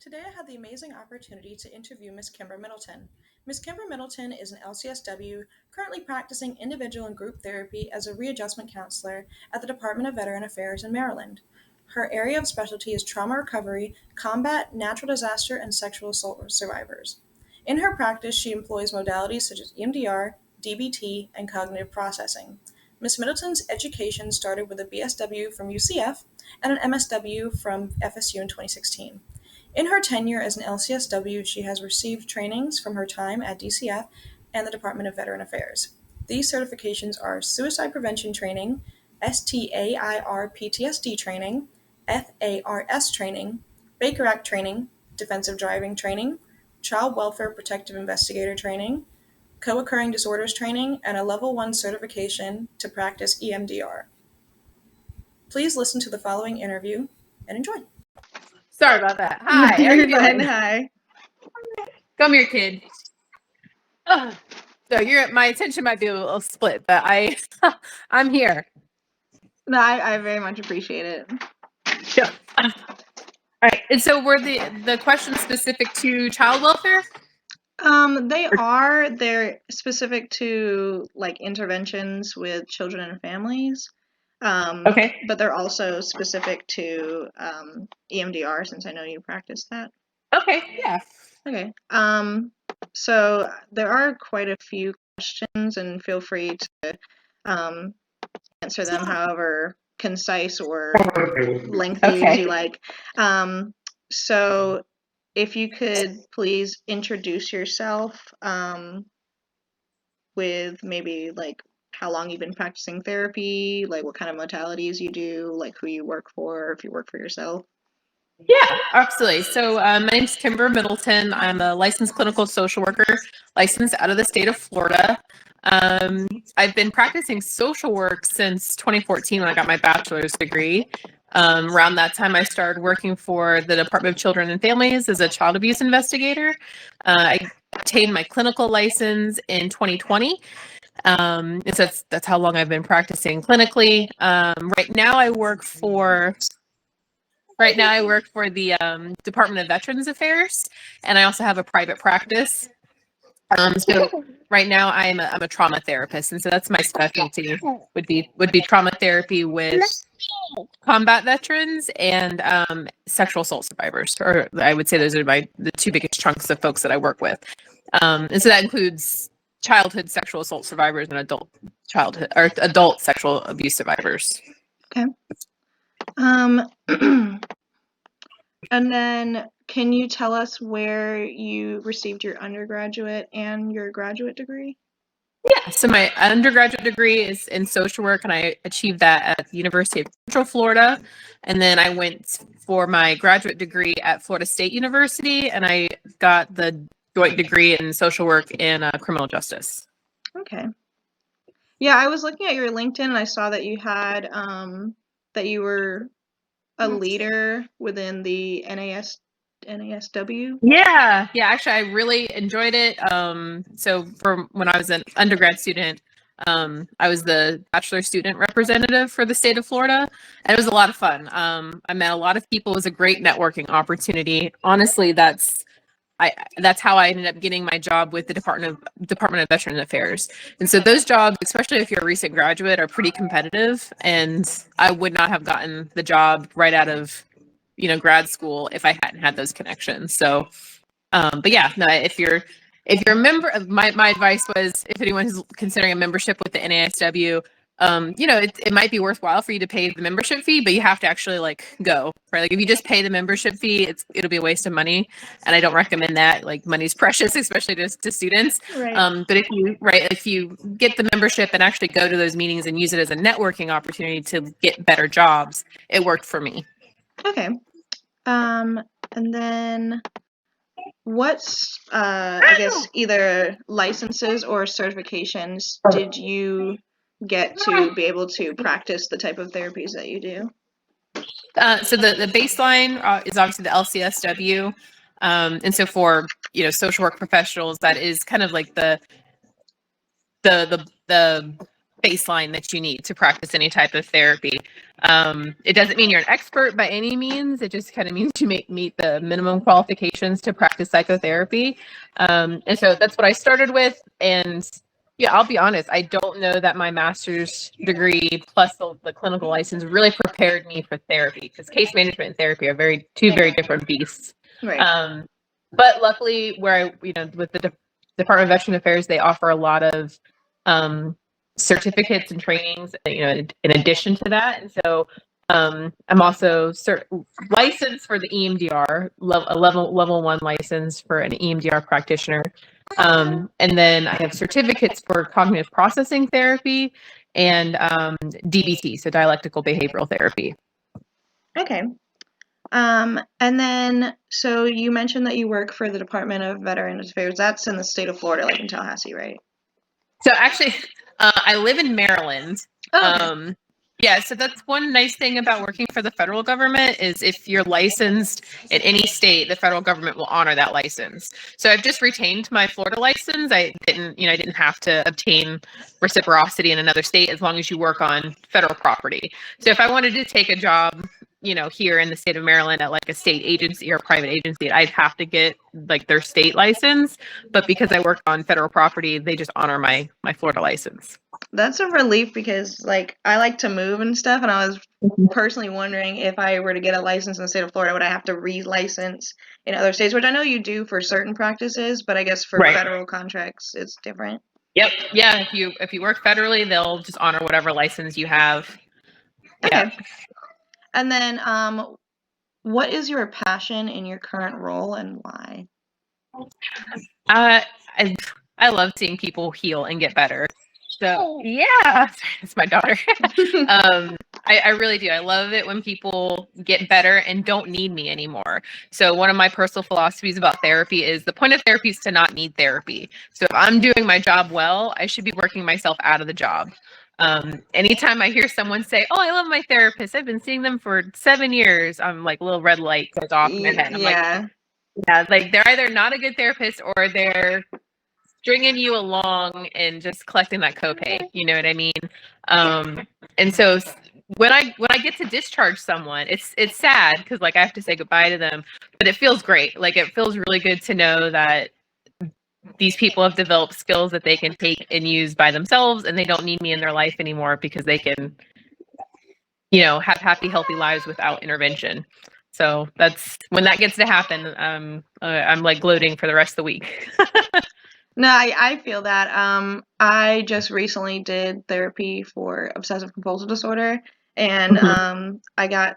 Today I had the amazing opportunity to interview Ms. Kimber Middleton. Ms. Kimber Middleton is an LCSW currently practicing individual and group therapy as a readjustment counselor at the Department of Veteran Affairs in Maryland. Her area of specialty is trauma recovery, combat, natural disaster, and sexual assault survivors. In her practice, she employs modalities such as EMDR, DBT, and cognitive processing. Ms. Middleton's education started with a BSW from UCF and an MSW from FSU in 2016. In her tenure as an LCSW, she has received trainings from her time at DCF and the Department of Veteran Affairs. These certifications are Suicide Prevention Training, STAIR PTSD Training, FARS Training, Baker Act Training, Defensive Driving Training, Child Welfare Protective Investigator Training, Co-occurring Disorders Training, and a Level 1 certification to practice EMDR. Please listen to the following interview and enjoy. Sorry about that. Hi, how are you doing? Hi. Come here, kid. Ugh. So my attention might be a little split, but I'm here. No, I very much appreciate it. Sure. All right. And so were the questions specific to child welfare? They're specific to like interventions with children and families. Okay. But they're also specific to EMDR, since I know you practice that. Okay, yeah. Okay. So there are quite a few questions, and feel free to answer them however concise or lengthy as you like. So if you could please introduce yourself with maybe like how long you've been practicing therapy, like what kind of modalities you do, like who you work for, if you work for yourself. Yeah, absolutely. So my name's Kimber Middleton. I'm a licensed clinical social worker, licensed out of the state of Florida. I've been practicing social work since 2014 when I got my bachelor's degree. Around that time, I started working for the Department of Children and Families as a child abuse investigator. I obtained my clinical license in 2020. And so that's how long I've been practicing clinically. Right now I work for the Department of Veterans Affairs, and I also have a private practice. So right now I'm a trauma therapist, and so that's my specialty would be trauma therapy with combat veterans and sexual assault survivors, or I would say those are the two biggest chunks of folks that I work with. And so that includes childhood sexual assault survivors and adult sexual abuse survivors. Okay. And then can you tell us where you received your undergraduate and your graduate degree? Yeah, so my undergraduate degree is in social work, and I achieved that at the University of Central Florida. And then I went for my graduate degree at Florida State University, and I got the joint degree in social work and criminal justice. Okay. Yeah, I was looking at your LinkedIn, and I saw that you had that you were a leader within the NASW. Yeah, actually I really enjoyed it. So from when I was an undergrad student, I was the bachelor student representative for the state of Florida, and it was a lot of fun. I met a lot of people. It was a great networking opportunity. Honestly, that's how I ended up getting my job with the Department of Veteran Affairs. And so those jobs, especially if you're a recent graduate, are pretty competitive, and I would not have gotten the job right out of grad school if I hadn't had those connections. So but yeah, no, if you're a member of my advice was, if anyone is considering a membership with the NASW, it might be worthwhile for you to pay the membership fee, but you have to actually go, right? Like if you just pay the membership fee, it'll be a waste of money, and I don't recommend that. Like money's precious, especially to students. Right. But if you get the membership and actually go to those meetings and use it as a networking opportunity to get better jobs, it worked for me. Okay. And then what's I guess either licenses or certifications did you get to be able to practice the type of therapies that you do? So the baseline is obviously the LCSW, and so for social work professionals, that is kind of like the baseline that you need to practice any type of therapy. It doesn't mean you're an expert by any means. It just kind of means you meet the minimum qualifications to practice psychotherapy. And so that's what I started with. And yeah, I'll be honest, I don't know that my master's degree plus the clinical license really prepared me for therapy, because case management and therapy are two very different beasts. Right. But luckily, where with the Department of Veteran Affairs, they offer a lot of certificates and trainings, in addition to that. And so I'm also licensed for the EMDR, a level 1 license for an EMDR practitioner. And then I have certificates for cognitive processing therapy and DBT, so dialectical behavioral therapy. Okay. And then, so you mentioned that you work for the Department of Veterans Affairs. That's in the state of Florida, like in Tallahassee, right? So actually, I live in Maryland. Oh, okay. Yeah, so that's one nice thing about working for the federal government is if you're licensed in any state, the federal government will honor that license. So I've just retained my Florida license. I didn't have to obtain reciprocity in another state as long as you work on federal property. So if I wanted to take a job, here in the state of Maryland at like a state agency or a private agency, I'd have to get like their state license. But because I work on federal property, they just honor my Florida license. That's a relief, because like I like to move and stuff, and I was personally wondering if I were to get a license in the state of Florida, would I have to re-license in other states, which I know you do for certain practices, but I guess for Right. federal contracts it's different. Yep. Yeah. If you work federally, they'll just honor whatever license you have. Okay. Yeah. And then, what is your passion in your current role and why? I love seeing people heal and get better. So yeah, it's my daughter. I really do. I love it when people get better and don't need me anymore. So one of my personal philosophies about therapy is the point of therapy is to not need therapy. So if I'm doing my job well, I should be working myself out of the job. Anytime I hear someone say, "Oh, I love my therapist. I've been seeing them for 7 years," I'm like, a little red light goes off in my head. I'm like, yeah, like they're either not a good therapist or they're stringing you along and just collecting that copay. You know what I mean? And so when I get to discharge someone, it's sad because like I have to say goodbye to them, but it feels great. Like it feels really good to know that these people have developed skills that they can take and use by themselves, and they don't need me in their life anymore because they can, have happy, healthy lives without intervention. So that's when that gets to happen. I'm like gloating for the rest of the week. No, I feel that. I just recently did therapy for obsessive compulsive disorder, and I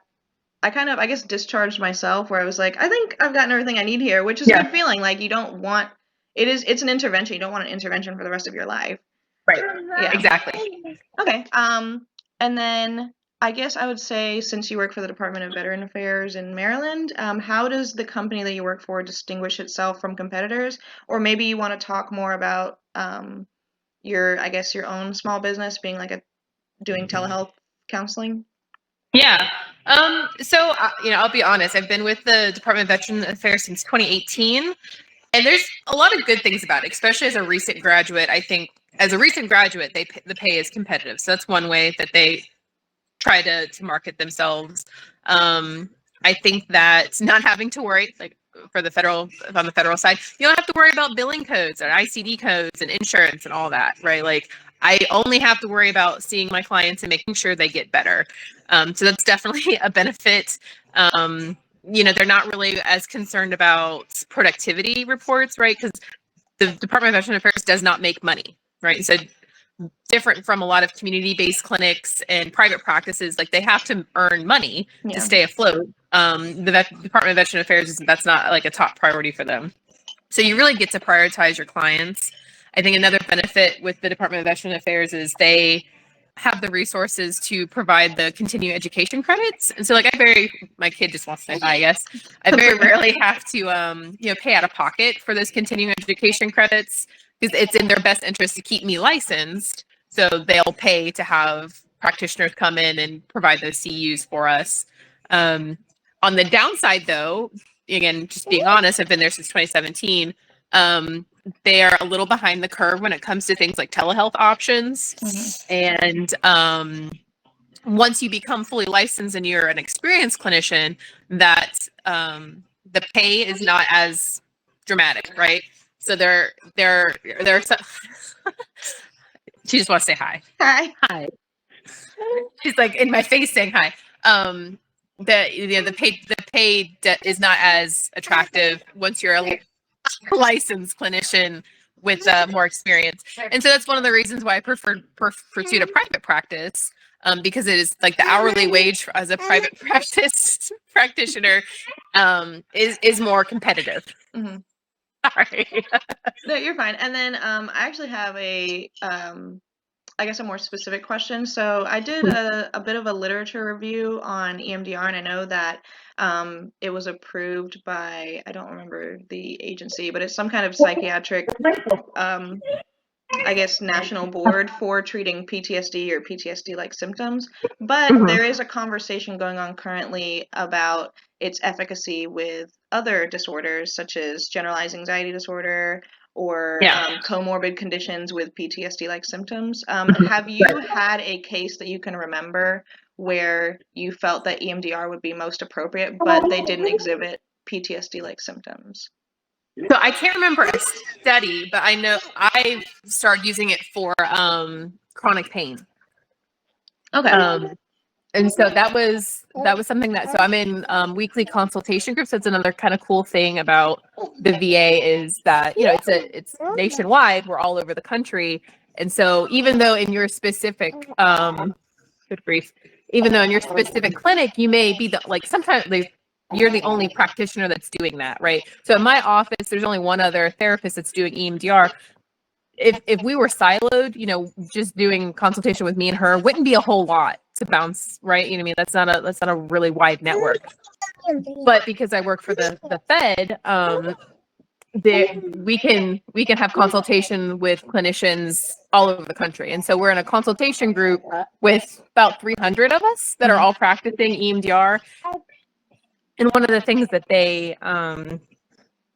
kind of, I guess, discharged myself, where I was like, I think I've gotten everything I need here, which is a good feeling. Like you don't want it's an intervention. You don't want an intervention for the rest of your life. Right. Yeah. Exactly. Okay. And then I guess I would say, since you work for the Department of Veteran Affairs in Maryland, how does the company that you work for distinguish itself from competitors? Or maybe you want to talk more about your own small business being like doing telehealth counseling. Yeah. So I'll be honest. I've been with the Department of Veteran Affairs since 2018, and there's a lot of good things about it, especially as a recent graduate. I think as a recent graduate, the pay is competitive. So that's one way that they try to market themselves. I think that not having to worry, like on the federal side, you don't have to worry about billing codes or ICD codes and insurance and all that, right? Like I only have to worry about seeing my clients and making sure they get better. So that's definitely a benefit. They're not really as concerned about productivity reports, right? Because the Department of Veteran Affairs does not make money, right? So different from a lot of community-based clinics and private practices, like they have to earn money to stay afloat. The Department of Veteran Affairs, that's not like a top priority for them. So you really get to prioritize your clients. I think another benefit with the Department of Veteran Affairs is they have the resources to provide the continuing education credits. And so like my kid just wants to say hi, I guess. I very rarely have to, pay out of pocket for those continuing education credits, because it's in their best interest to keep me licensed. So they'll pay to have practitioners come in and provide those CUs for us. On the downside though, again, just being honest, I've been there since 2017. they are a little behind the curve when it comes to things like telehealth options. And once you become fully licensed and you're an experienced clinician, that the pay is not as dramatic, right? So there are some. She just wants to say hi. Hi. She's like in my face saying hi. The pay is not as attractive once you're a licensed clinician with more experience, and so that's one of the reasons why I pursued a private practice, because it is like the hourly wage as a private practice practitioner is more competitive. Mm-hmm. Sorry. No, you're fine. And then I actually have a I guess a more specific question. So I did a bit of a literature review on EMDR, and I know that it was approved by, I don't remember the agency, but it's some kind of psychiatric, I guess, national board for treating PTSD or PTSD-like symptoms. But there is a conversation going on currently about its efficacy with other disorders, such as generalized anxiety disorder or comorbid conditions with PTSD-like symptoms. Have you had a case that you can remember where you felt that EMDR would be most appropriate, but they didn't exhibit PTSD-like symptoms? So I can't remember a study, but I know I started using it for chronic pain. Okay. And so that was something that, so I'm in weekly consultation groups. That's another kind of cool thing about the VA is that, it's nationwide. We're all over the country. And so even though in your specific, good grief, even though in your specific clinic, you may be sometimes you're the only practitioner that's doing that, right? So in my office, there's only one other therapist that's doing EMDR. If we were siloed, just doing consultation with me and her wouldn't be a whole lot to bounce, right? You know what I mean? That's not a really wide network. But because I work for the Fed, we can have consultation with clinicians all over the country. And so we're in a consultation group with about 300 of us that are all practicing EMDR. And one of the things that they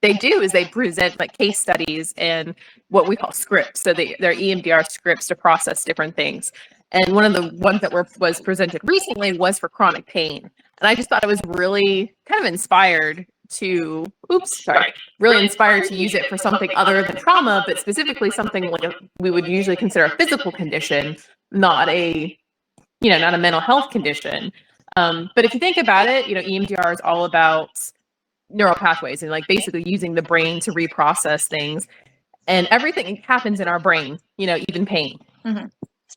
do is they present like case studies and what we call scripts. So they're EMDR scripts to process different things. And one of the ones that was presented recently was for chronic pain. And I just thought it was really kind of inspired to use it for something other than trauma, but specifically something like we would usually consider a physical condition, not a mental health condition. But if you think about it, EMDR is all about neural pathways and like basically using the brain to reprocess things, and everything happens in our brain, even pain.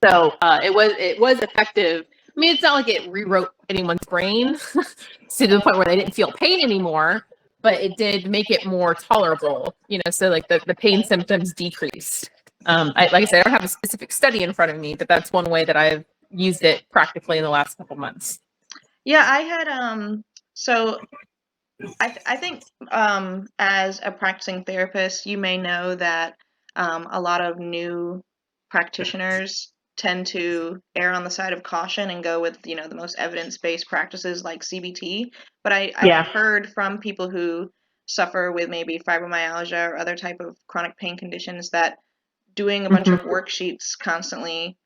So it was effective. I mean, it's not like it rewrote anyone's brain to the point where they didn't feel pain anymore, but it did make it more tolerable, so like the pain symptoms decreased. Like I said, I don't have a specific study in front of me, but that's one way that I've used it practically in the last couple months. Yeah, I had so I think as a practicing therapist, you may know that a lot of new practitioners tend to err on the side of caution and go with the most evidence-based practices like CBT. But I've heard from people who suffer with maybe fibromyalgia or other type of chronic pain conditions that doing a bunch of worksheets constantly,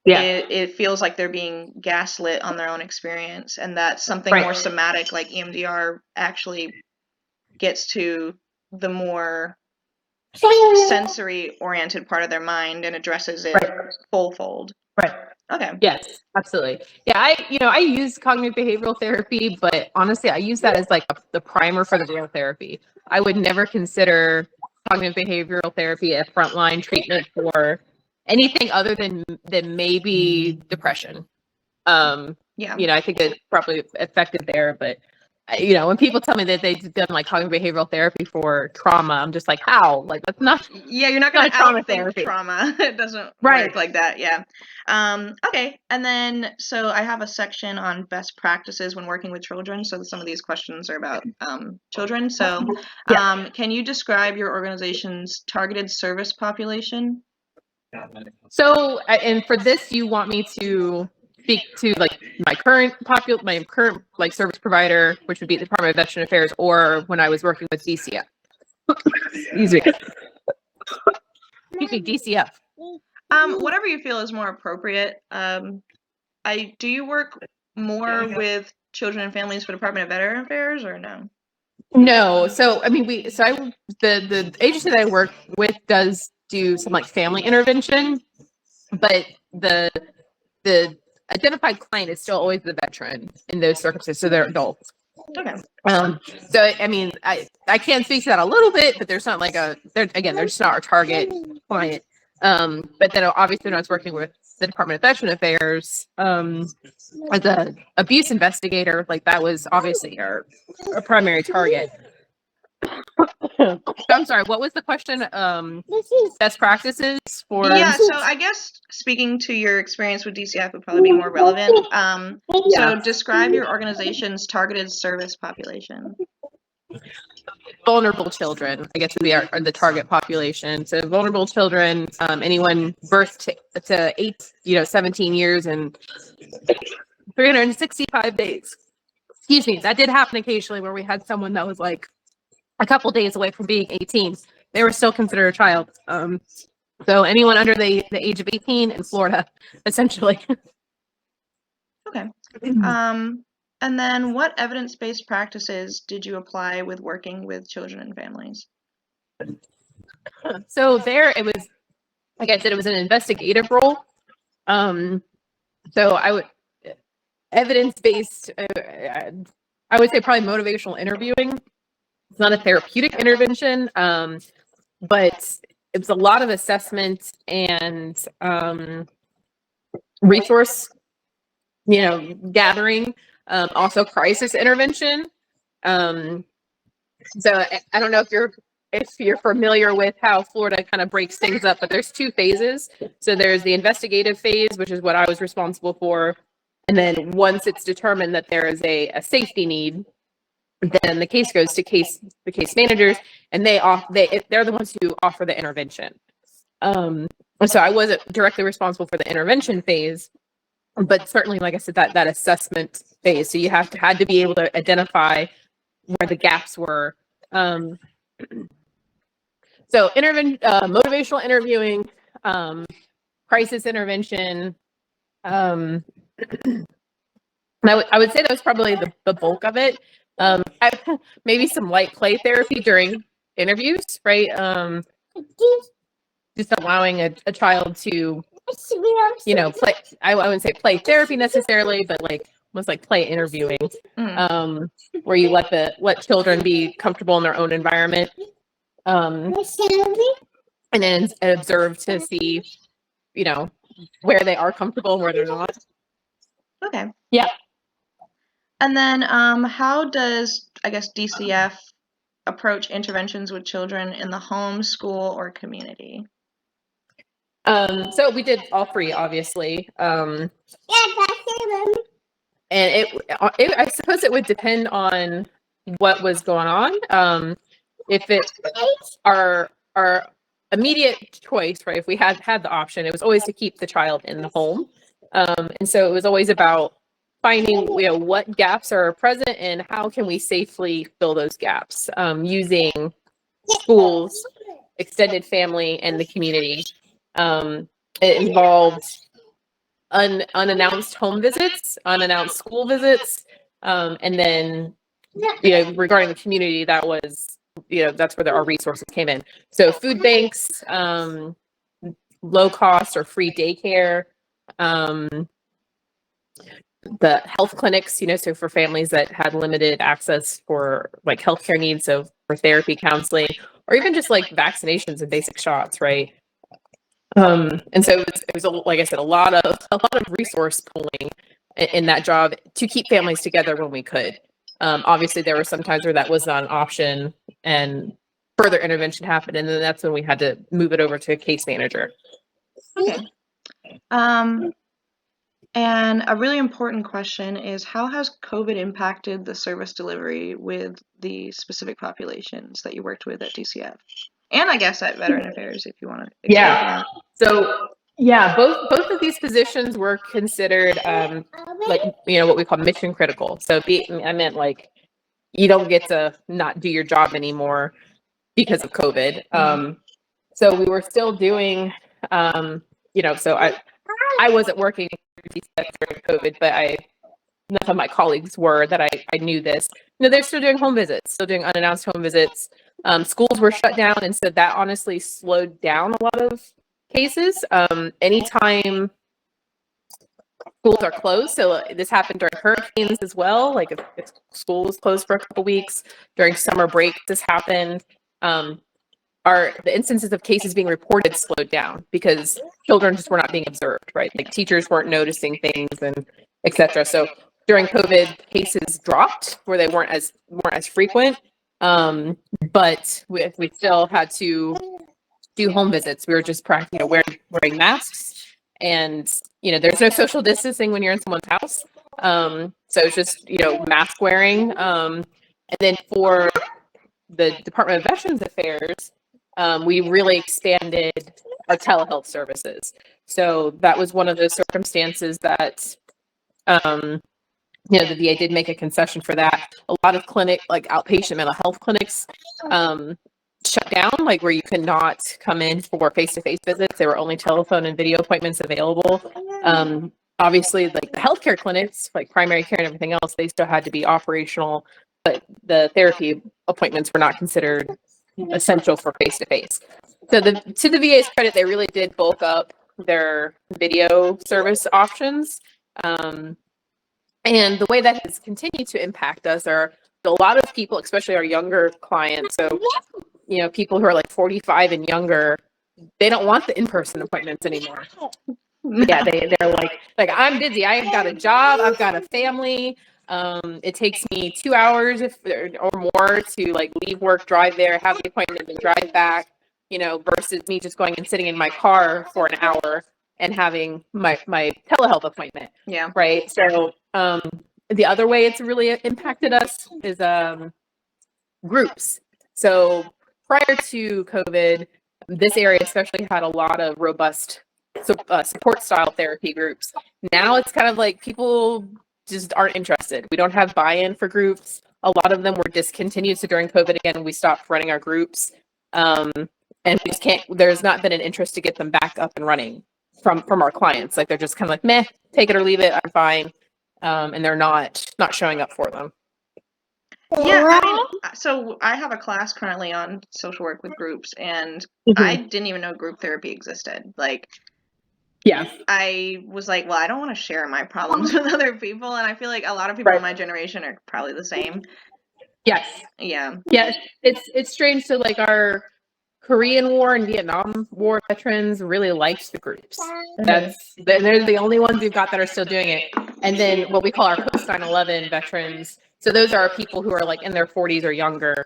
it feels like they're being gaslit on their own experience, and that something more somatic like EMDR actually gets to the more sensory oriented part of their mind and addresses it full-fold. Right. Okay. Yes, absolutely. Yeah, I use cognitive behavioral therapy, but honestly, I use that as like the primer for the real therapy. I would never consider cognitive behavioral therapy a frontline treatment for anything other than maybe depression. I think it's probably effective there, but when people tell me that they've done like cognitive behavioral therapy for trauma, I'm just like, how? Like that's not. Yeah, you're not going to outthink trauma. It doesn't work like that. Yeah. Okay. And then, so I have a section on best practices when working with children. So some of these questions are about children. So, can you describe your organization's targeted service population? So, and for this, you want me to speak to like my current like service provider, which would be the Department of Veteran Affairs, or when I was working with DCF. Excuse me. Excuse me, DCF. Whatever you feel is more appropriate. Do you work more with children and families for Department of Veteran Affairs or no? No, so I mean, the agency that I work with does do some like family intervention, but the identified client is still always the veteran in those circumstances, so they're adults. Okay. So I mean, I can speak to that a little bit, but there's not like they're just not our target client. But then obviously when I was working with the Department of Veteran Affairs, as a abuse investigator, like that was obviously our primary target. I'm sorry, what was the question? Best practices for... Yeah, so I guess speaking to your experience with DCF would probably be more relevant. So describe your organization's targeted service population. Vulnerable children, I guess, would be the target population. So vulnerable children, anyone birth to 17 years and 365 days. Excuse me, that did happen occasionally where we had someone that was like a couple days away from being 18. They were still considered a child. So anyone under the age of 18 in Florida, essentially. Okay. And then what evidence-based practices did you apply with working with children and families? So there it was, like I said, it was an investigative role. So I would, evidence-based, I would say probably motivational interviewing. It's not a therapeutic intervention, but it was a lot of assessment and resource, gathering, also crisis intervention. So I don't know if you're familiar with how Florida kind of breaks things up, but there's two phases. So there's the investigative phase, which is what I was responsible for. And then once it's determined that there is a safety need, then the case goes to the case managers, and they're the ones who offer the intervention. So I wasn't directly responsible for the intervention phase, but certainly, like I said, that assessment phase. So you had to be able to identify where the gaps were. So motivational interviewing, crisis intervention. I would say that was probably the bulk of it. Maybe some light play therapy during interviews, right? Just allowing a child to, play. I wouldn't say play therapy necessarily, but almost like play interviewing, where you let children be comfortable in their own environment, and then observe to see, where they are comfortable and where they're not. Okay. Yeah. And then how does, I guess, DCF approach interventions with children in the home, school, or community? So we did all three, obviously. And I suppose it would depend on what was going on. If it's our immediate choice, right? If we had the option, it was always to keep the child in the home. And so it was always about finding, what gaps are present and how can we safely fill those gaps, using schools, extended family, and the community. It involved unannounced home visits, unannounced school visits, and then, regarding the community, that was, that's where our resources came in. So food banks, low cost or free daycare, the health clinics, so for families that had limited access for like healthcare needs, so for therapy, counseling, or even just like vaccinations and basic shots, right? And so it was like I said, a lot of resource pulling in that job to keep families together when we could. Obviously, there were some times where that was not an option, and further intervention happened, and then that's when we had to move it over to a case manager. Okay. And a really important question is, how has COVID impacted the service delivery with the specific populations that you worked with at DCF? And I guess at Veteran Affairs, if you want to. Yeah. So yeah, both of these positions were considered what we call mission critical. So I meant like you don't get to not do your job anymore because of COVID. So we were still doing, so I wasn't working during COVID, but enough of my colleagues were that I knew this. They're still doing home visits, still doing unannounced home visits. Schools were shut down, and so that honestly slowed down a lot of cases. Anytime schools are closed, so this happened during hurricanes as well. Like if school was closed for a couple weeks during summer break, this happened. The instances of cases being reported slowed down because children just were not being observed, right? Like teachers weren't noticing things and etc. So during COVID, cases dropped where they weren't as frequent, but we still had to do home visits. We were just wearing masks, and there's no social distancing when you're in someone's house. So it's just mask wearing, and then for the Department of Veterans Affairs, we really expanded our telehealth services. So that was one of those circumstances that, the VA did make a concession for that. A lot of outpatient mental health clinics, shut down, like where you could not come in for face-to-face visits. There were only telephone and video appointments available. Obviously, like the healthcare clinics, like primary care and everything else, they still had to be operational, but the therapy appointments were not considered essential for face-to-face. So to the VA's credit, they really did bulk up their video service options. And the way that has continued to impact us are a lot of people, especially our younger clients. So, people who are like 45 and younger, they don't want the in-person appointments anymore. Yeah, they're like I'm busy. I've got a job. I've got a family. It takes me 2 hours or more to leave work, drive there, have the appointment, and drive back. Versus me just going and sitting in my car for an hour and having my telehealth appointment. Yeah. Right. So the other way it's really impacted us is groups. So prior to COVID, this area especially had a lot of robust support style therapy groups. Now it's kind of like people just aren't interested. We don't have buy-in for groups. A lot of them were discontinued. So during COVID, again, we stopped running our groups. And we just there's not been an interest to get them back up and running from our clients. Like they're just kind of like, meh, take it or leave it. I'm fine. And they're not showing up for them. Yeah, I mean, so I have a class currently on social work with groups, and I didn't even know group therapy existed. Yeah. I was like, well, I don't want to share my problems with other people, and I feel like a lot of people in my generation are probably the same. Yes. Yeah. Yeah, it's strange. So our Korean War and Vietnam War veterans really liked the groups. They're the only ones we've got that are still doing it. And then what we call our post 9/11 veterans. So those are people who are in their 40s or younger.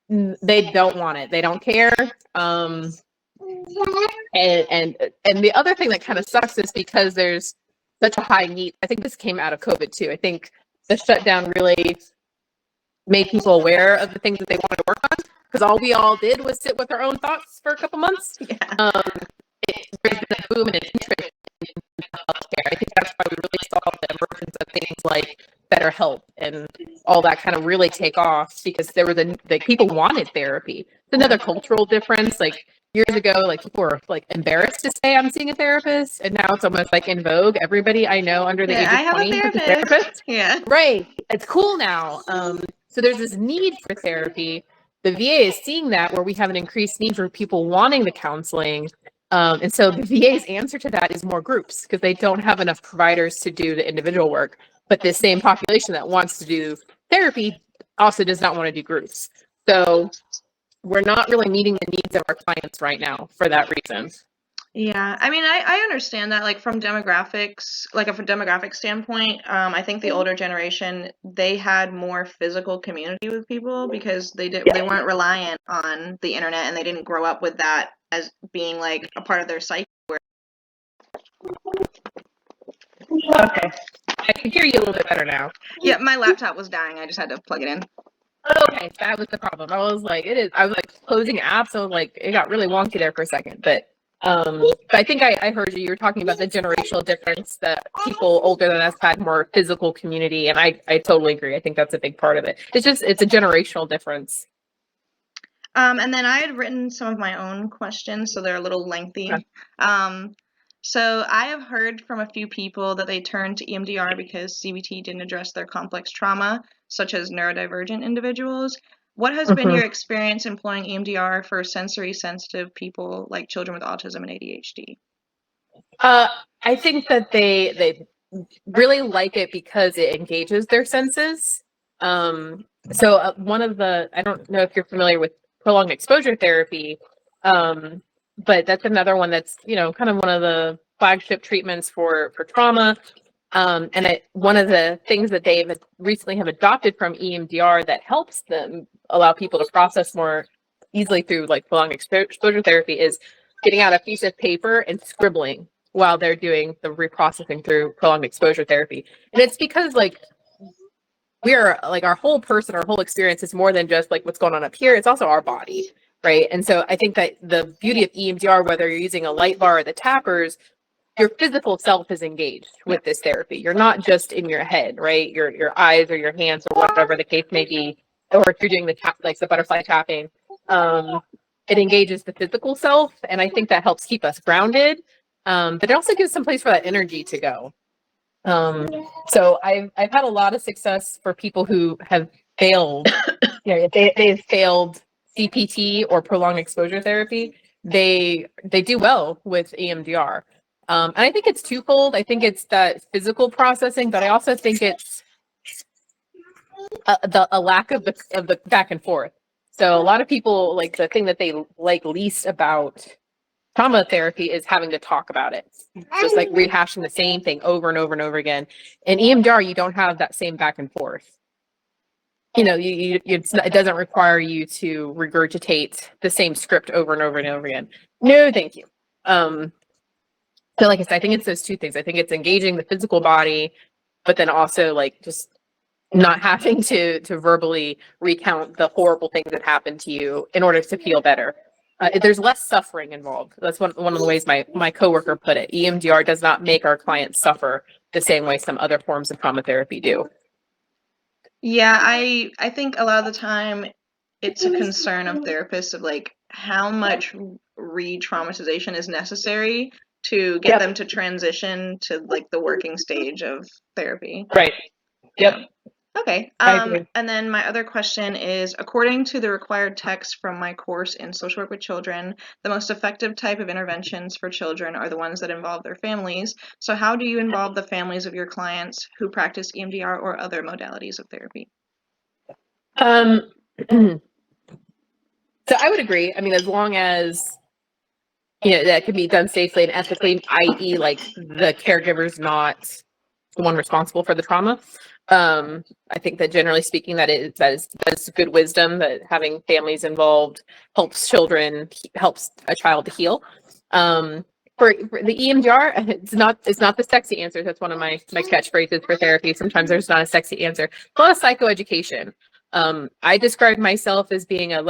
They don't want it. They don't care. And the other thing that kind of sucks is because there's such a high need. I think this came out of COVID too. I think the shutdown really made people aware of the things that they wanted to work on. Because all we all did was sit with our own thoughts for a couple months. Yeah. There's been a boom and an interest in healthcare. I think that's why we really saw the emergence of things like BetterHelp and all that kind of really take off, because there was people wanted therapy. It's another cultural difference. Years ago, people were embarrassed to say I'm seeing a therapist, and now it's almost in vogue. Everybody I know under the age of 20 is a therapist. Yeah. Right. It's cool now. So there's this need for therapy. The VA is seeing that, where we have an increased need for people wanting the counseling. And so the VA's answer to that is more groups, because they don't have enough providers to do the individual work. But the same population that wants to do therapy also does not want to do groups. So we're not really meeting the needs of our clients right now for that reason. Yeah, I mean, I understand that, from demographics, from a demographic standpoint, I think the older generation, they had more physical community with people because they weren't reliant on the internet, and they didn't grow up with that as being a part of their psyche. Okay, I can hear you a little bit better now. Yeah, my laptop was dying. I just had to plug it in. Okay, that was the problem. I was closing apps. I was it got really wonky there for a second, but I think I heard you were talking about the generational difference, that people older than us had more physical community, and I totally agree. I think that's a big part of it. It's a generational difference. And then I had written some of my own questions, so they're a little lengthy. Okay. So I have heard from a few people that they turned to EMDR because CBT didn't address their complex trauma, such as neurodivergent individuals. What has been your experience employing EMDR for sensory sensitive people like children with autism and ADHD? I think that they really like it because it engages their senses. So one of the, I don't know if you're familiar with prolonged exposure therapy, but that's another one that's, kind of one of the flagship treatments for trauma. One of the things that they recently have adopted from EMDR that helps them allow people to process more easily through like prolonged exposure therapy is getting out a piece of paper and scribbling while they're doing the reprocessing through prolonged exposure therapy. And it's because like we are like our whole person, our whole experience is more than just like what's going on up here. It's also our body, right? And so I think that the beauty of EMDR, whether you're using a light bar or the tappers, your physical self is engaged with this therapy. You're not just in your head, right? Your eyes or your hands or whatever the case may be, or if you're doing the like the butterfly tapping, it engages the physical self, and I think that helps keep us grounded. But it also gives some place for that energy to go. So I've had a lot of success for people who have failed. If they've failed CPT or prolonged exposure therapy, they do well with EMDR. And I think it's twofold. I think it's that physical processing, but I also think it's a lack of the back and forth. So a lot of people, like, the thing that they like least about trauma therapy is having to talk about it, just like rehashing the same thing over and over and over again. In EMDR, you don't have that same back and forth. It doesn't require you to regurgitate the same script over and over and over again. No, thank you. So like I said, I think it's those two things. I think it's engaging the physical body, but then also like just not having to verbally recount the horrible things that happened to you in order to feel better. There's less suffering involved. That's one of the ways my coworker put it. EMDR does not make our clients suffer the same way some other forms of trauma therapy do. Yeah, I think a lot of the time it's a concern of therapists of like how much re-traumatization is necessary to get them to transition to like the working stage of therapy. Right. Yep. Okay. I agree. And then my other question is, according to the required text from my course in social work with children, the most effective type of interventions for children are the ones that involve their families. So how do you involve the families of your clients who practice EMDR or other modalities of therapy? So I would agree. I mean, as long as that can be done safely and ethically, i.e., like the caregiver's not the one responsible for the trauma. I think that generally speaking, that is good wisdom, that having families involved helps a child to heal. For the EMDR, it's not the sexy answer. That's one of my catchphrases for therapy. Sometimes there's not a sexy answer. It's a lot of psychoeducation. I describe myself as being a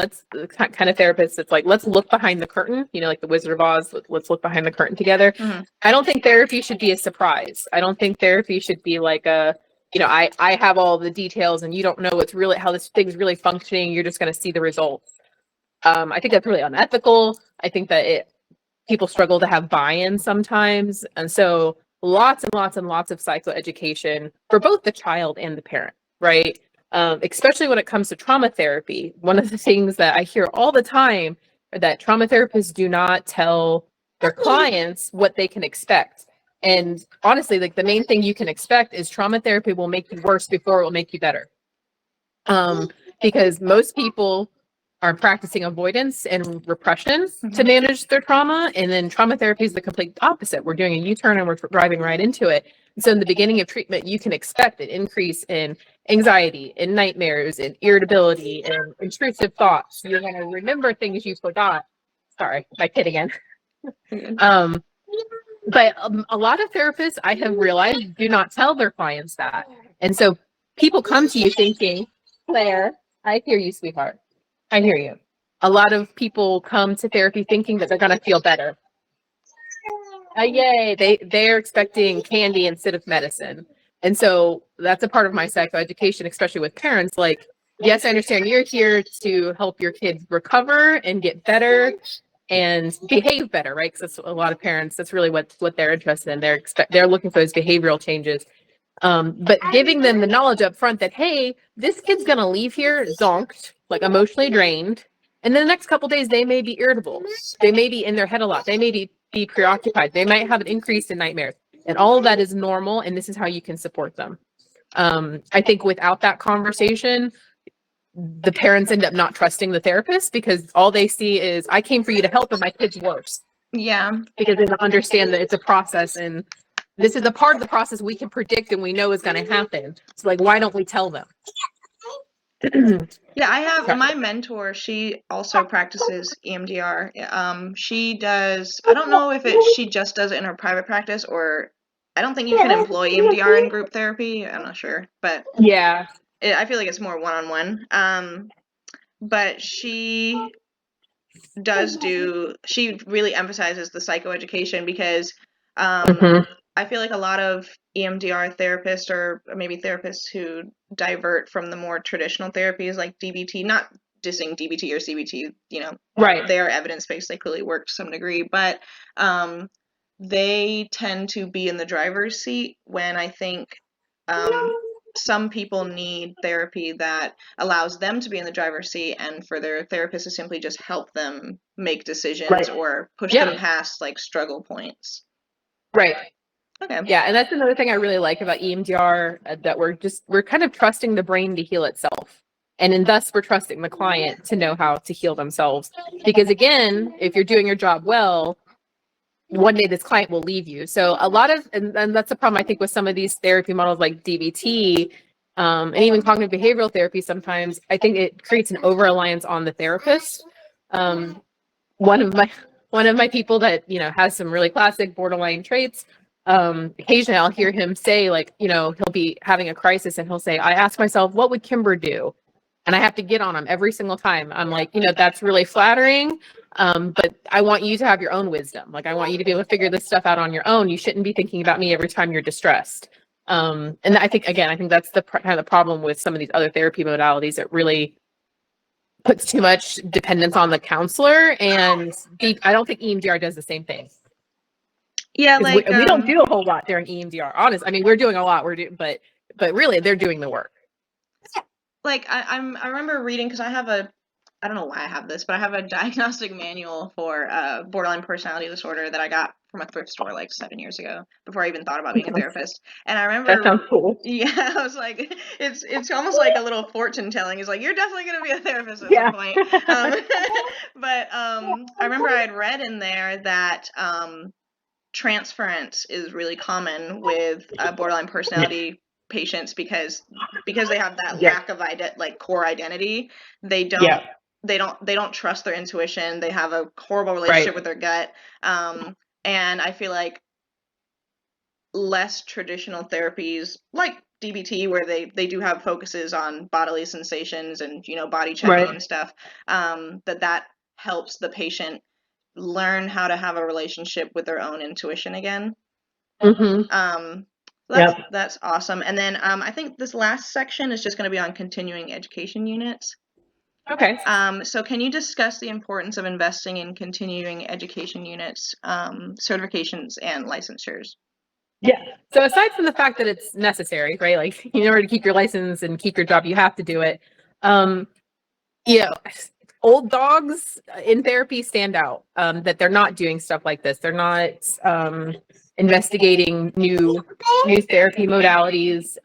kind of therapist that's like, let's look behind the curtain, like the Wizard of Oz, let's look behind the curtain together. Mm-hmm. I don't think therapy should be a surprise. I don't think therapy should be like I have all the details and you don't know how this thing's really functioning. You're just going to see the results. I think that's really unethical. I think that people struggle to have buy-in sometimes. And so lots and lots and lots of psychoeducation for both the child and the parent, right? Especially when it comes to trauma therapy. One of the things that I hear all the time are that trauma therapists do not tell their clients what they can expect. And honestly, like the main thing you can expect is trauma therapy will make you worse before it will make you better. Because most people are practicing avoidance and repression to manage their trauma. And then trauma therapy is the complete opposite. We're doing a U-turn and we're driving right into it. And so in the beginning of treatment, you can expect an increase in anxiety, in nightmares, in irritability, and intrusive thoughts. You're going to remember things you forgot. Sorry, my kid again. But a lot of therapists, I have realized, do not tell their clients that. And so people come to you thinking, Claire, I hear you, sweetheart. I hear you. A lot of people come to therapy thinking that they're going to feel better. Yay. They're expecting candy instead of medicine. And so that's a part of my psychoeducation, especially with parents. Like, yes, I understand you're here to help your kids recover and get better and behave better, right? Because that's a lot of parents, that's really what they're interested in. They're looking for those behavioral changes. But giving them the knowledge up front that, hey, this kid's gonna leave here zonked, like emotionally drained, and then the next couple days they may be irritable, they may be in their head a lot, they may be preoccupied, they might have an increase in nightmares, and all of that is normal, and this is how you can support them. I think without that conversation, the parents end up not trusting the therapist because all they see is, I came for you to help and my kid's worse. Yeah. Because they don't understand that it's a process, and this is a part of the process we can predict and we know is going to happen. So like, why don't we tell them? Yeah, I have my mentor, she also practices EMDR. She does, I don't know if she just does it in her private practice, or I don't think you can employ EMDR in group therapy. I'm not sure, but yeah, I feel like it's more one-on-one. But she really emphasizes the psychoeducation because I feel like a lot of EMDR therapists, or maybe therapists who divert from the more traditional therapies like DBT, not dissing DBT or CBT, right. they are evidence-based, they clearly work to some degree, but they tend to be in the driver's seat when I think some people need therapy that allows them to be in the driver's seat and for their therapist to simply just help them make decisions or push them past like struggle points. Right. Okay. Yeah, and that's another thing I really like about EMDR, that we're kind of trusting the brain to heal itself. And thus we're trusting the client to know how to heal themselves. Because again, if you're doing your job well, one day this client will leave you. So a lot of, and that's the problem I think with some of these therapy models like DBT, and even cognitive behavioral therapy, sometimes I think it creates an over-reliance on the therapist. One of my people that, has some really classic borderline traits, occasionally I'll hear him say, like, he'll be having a crisis and he'll say, I ask myself, what would Kimber do? And I have to get on him every single time. I'm like, that's really flattering. But I want you to have your own wisdom. Like, I want you to be able to figure this stuff out on your own. You shouldn't be thinking about me every time you're distressed. And I think that's the kind of the problem with some of these other therapy modalities. It really puts too much dependence on the counselor, and I don't think EMDR does the same thing. Yeah, like we don't do a whole lot during EMDR. Honest, I mean, we're doing a lot. But really, they're doing the work. Like I remember reading, because I don't know why I have this, but I have a diagnostic manual for borderline personality disorder that I got from a thrift store like 7 years ago, before I even thought about being a therapist. And I remember that sounds cool. Yeah, I was like, it's almost like a little fortune telling. It's like, you're definitely going to be a therapist at some point. But I remember I had read in there that transference is really common with borderline personality patients because they have that lack of core identity. They don't trust their intuition. They have a horrible relationship with their gut. And I feel like less traditional therapies like DBT, where they do have focuses on bodily sensations and body checking and stuff, that helps the patient learn how to have a relationship with their own intuition again. That's awesome. And then I think this last section is just going to be on continuing education units. Okay. So can you discuss the importance of investing in continuing education units, certifications, and licensures? Yeah. So aside from the fact that it's necessary, right? Like, in order to keep your license and keep your job, you have to do it. Old dogs in therapy stand out, that they're not doing stuff like this. They're not investigating new therapy modalities,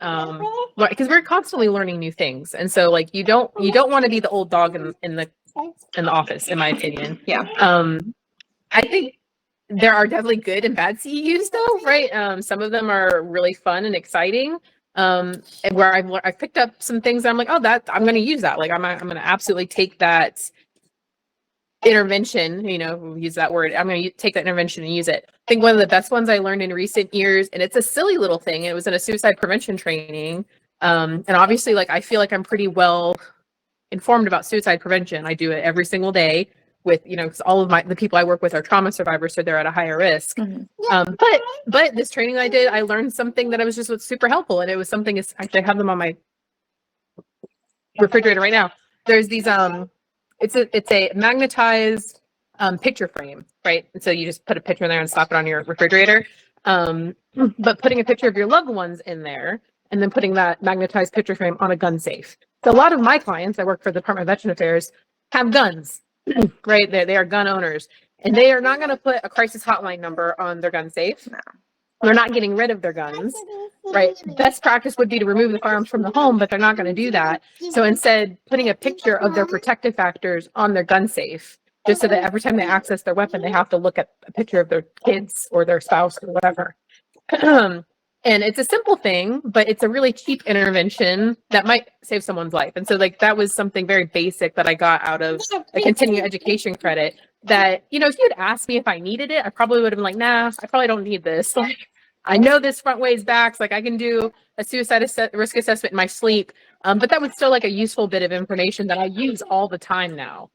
because we're constantly learning new things. And so like, you don't want to be the old dog in the office, in my opinion. Yeah. I think there are definitely good and bad CEUs though, right? Some of them are really fun and exciting. And where I've picked up some things that I'm like, oh, that I'm going to use that. Like, I'm going to absolutely take that intervention, we'll use that word. I'm going to take that intervention and use it. I think one of the best ones I learned in recent years, and it's a silly little thing, it was in a suicide prevention training. And obviously, like, I feel like I'm pretty well informed about suicide prevention. I do it every single day with, because all of the people I work with are trauma survivors, so they're at a higher risk. But this training I did, I learned something that was super helpful, and it was something. Actually, I have them on my refrigerator right now. There's these it's a magnetized picture frame, right? And so you just put a picture in there and slap it on your refrigerator. But putting a picture of your loved ones in there and then putting that magnetized picture frame on a gun safe. So a lot of my clients, I work for the Department of Veteran Affairs, have guns, right? They are gun owners, and they are not going to put a crisis hotline number on their gun safe. No. They're not getting rid of their guns, right? Best practice would be to remove the firearms from the home, but they're not going to do that. So instead, putting a picture of their protective factors on their gun safe, just so that every time they access their weapon, they have to look at a picture of their kids or their spouse or whatever. And it's a simple thing, but it's a really cheap intervention that might save someone's life. And so like that was something very basic that I got out of a continuing education credit that, you know, if you'd asked me if I needed it, I probably would have been like, nah, I probably don't need this. Like, I know this front ways backs, like I can do a suicide risk assessment in my sleep. But that was still like a useful bit of information that I use all the time now.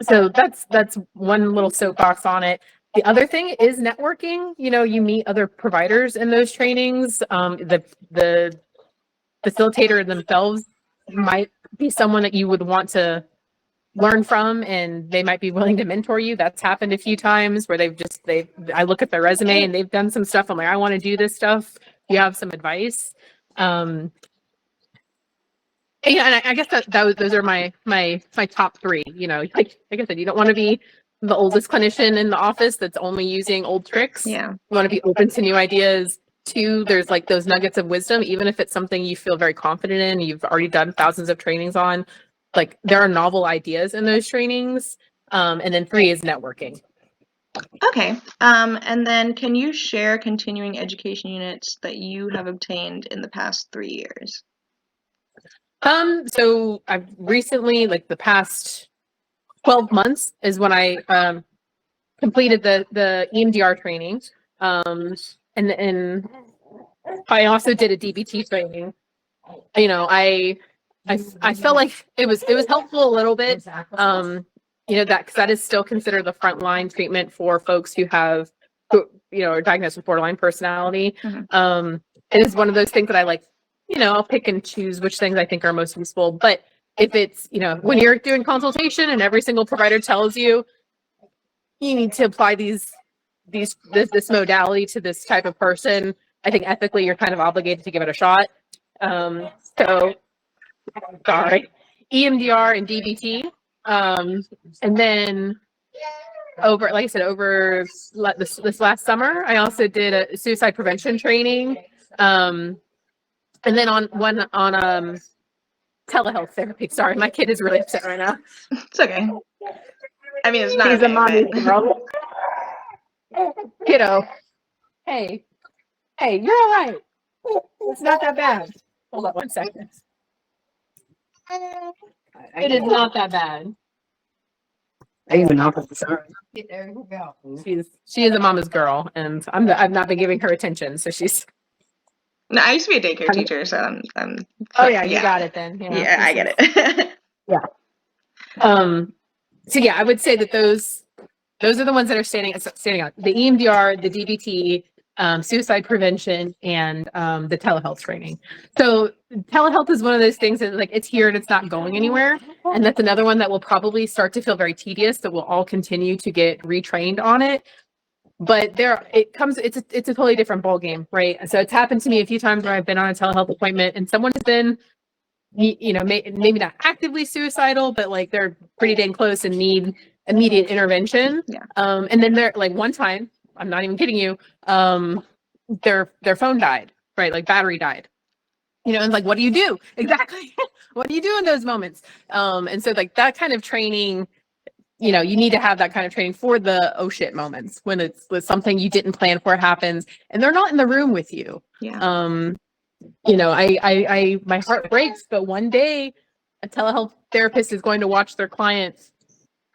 So that's one little soapbox on it. The other thing is networking. You know, you meet other providers in those trainings. The facilitator themselves might be someone that you would want to learn from, and they might be willing to mentor you. That's happened a few times where I look at their resume and they've done some stuff. I'm like, I want to do this stuff. You have some advice. Yeah, and I guess those are my top three. You know, like I said, you don't want to be the oldest clinician in the office that's only using old tricks. Yeah. You want to be open to new ideas. Two, there's like those nuggets of wisdom, even if it's something you feel very confident in, you've already done thousands of trainings on, like there are novel ideas in those trainings. And then three is networking. Okay. And then can you share continuing education units that you have obtained in the past 3 years? So I've recently, like the past 12 months is when I completed the EMDR training. And I also did a DBT training. You know, I felt like it was helpful a little bit. You know, that because that is still considered the frontline treatment for folks who are diagnosed with borderline personality. Mm-hmm. It is one of those things that I like, you know, I'll pick and choose which things I think are most useful. But if it's, you know, when you're doing consultation and every single provider tells you you need to apply this modality to this type of person, I think ethically you're kind of obligated to give it a shot. So sorry, EMDR and DBT. And then over this last summer, I also did a suicide prevention training. And then on telehealth therapy. Sorry, my kid is really upset right now. It's okay. I mean, it's not. He's okay, a mommy but... girl. Kiddo. Hey, you're all right. It's not that bad. Hold on 1 second. It is not that bad. I even know if it's sorry. There you go. She is a mama's girl, and I've not been giving her attention, so she's. No, I used to be a daycare teacher, so I'm. Oh yeah, you got it then. Yeah, I get it. Yeah. So yeah, I would say that those are the ones that are standing out. The EMDR, the DBT, suicide prevention, and the telehealth training. So telehealth is one of those things that like it's here and it's not going anywhere. And that's another one that will probably start to feel very tedious, that we'll all continue to get retrained on it. But it's a totally different ballgame, right? So it's happened to me a few times where I've been on a telehealth appointment and someone has been, you know, maybe not actively suicidal, but like they're pretty dang close and need immediate intervention. Yeah. And then they're like one time, I'm not even kidding you, their phone died, right? Like battery died. You know, and like, what do you do? Exactly. What do you do in those moments? And so like that kind of training, you know, you need to have that kind of training for the oh shit moments when it's something you didn't plan for happens and they're not in the room with you. Yeah. You know, my heart breaks, but one day a telehealth therapist is going to watch their clients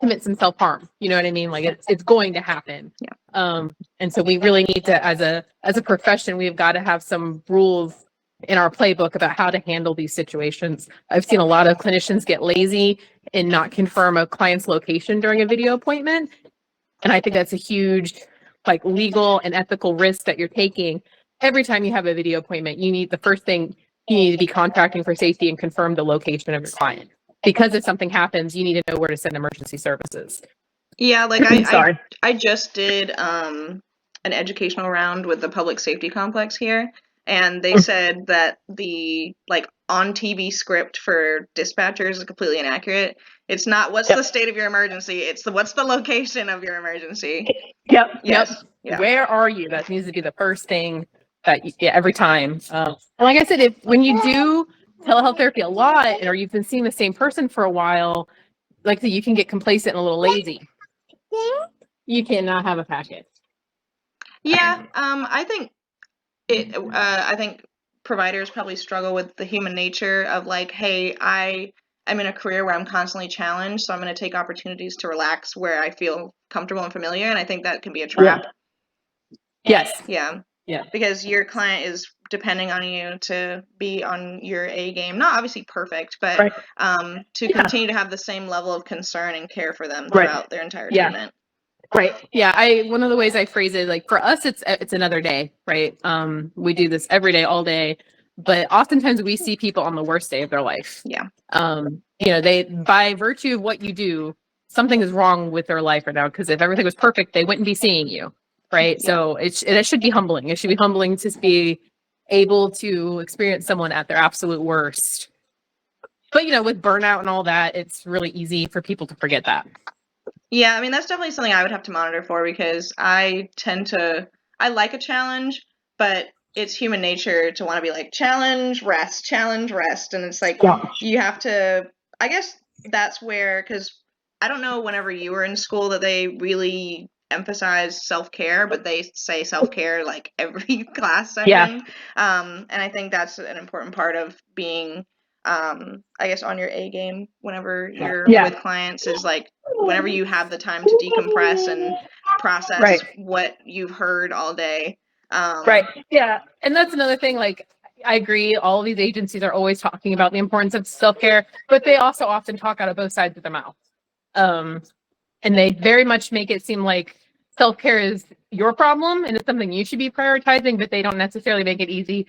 commit some self-harm. You know what I mean? Like it's going to happen. Yeah. And so we really need to, as a profession, we've got to have some rules in our playbook about how to handle these situations. I've seen a lot of clinicians get lazy and not confirm a client's location during a video appointment. And I think that's a huge like legal and ethical risk that you're taking. Every time you have a video appointment, the first thing you need to be contracting for safety and confirm the location of your client. Because if something happens, you need to know where to send emergency services. Yeah, like Sorry. I just did an educational round with the public safety complex here, and they said that the like on TV script for dispatchers is completely inaccurate. It's not what's the state of your emergency, it's what's the location of your emergency. Yep. Yes. Yeah. Where are you? That needs to be the first thing that every time. And like I said, when you do telehealth therapy a lot, or you've been seeing the same person for a while, like you can get complacent and a little lazy. You cannot have a packet. Yeah, I think providers probably struggle with the human nature of like, hey, I'm in a career where I'm constantly challenged, so I'm going to take opportunities to relax where I feel comfortable and familiar, and I think that can be a trap. Yes. Yeah. Yeah. Because your client is depending on you to be on your A game. Not obviously perfect, but Right. to continue to have the same level of concern and care for them Right. throughout their entire Yeah. treatment. Right. Yeah. One of the ways I phrase it, like for us, it's another day, right? We do this every day, all day, but oftentimes we see people on the worst day of their life. Yeah. They, by virtue of what you do, something is wrong with their life right now. Because if everything was perfect, they wouldn't be seeing you, right? Yeah. So it should be humbling. It should be humbling to be able to experience someone at their absolute worst. But with burnout and all that, it's really easy for people to forget that. Yeah, I mean, that's definitely something I would have to monitor for because I like a challenge, but it's human nature to want to be like, challenge, rest. And it's like, you have to, I guess that's where, because I don't know whenever you were in school that they really emphasize self-care, but they say self-care like every class session. Yeah. And I think that's an important part of being I guess on your A game whenever you're with clients is like whenever you have the time to decompress and process what you've heard all day. Right. Yeah. And that's another thing. Like, I agree. All of these agencies are always talking about the importance of self-care, but they also often talk out of both sides of their mouth. And they very much make it seem like self-care is your problem and it's something you should be prioritizing, but they don't necessarily make it easy,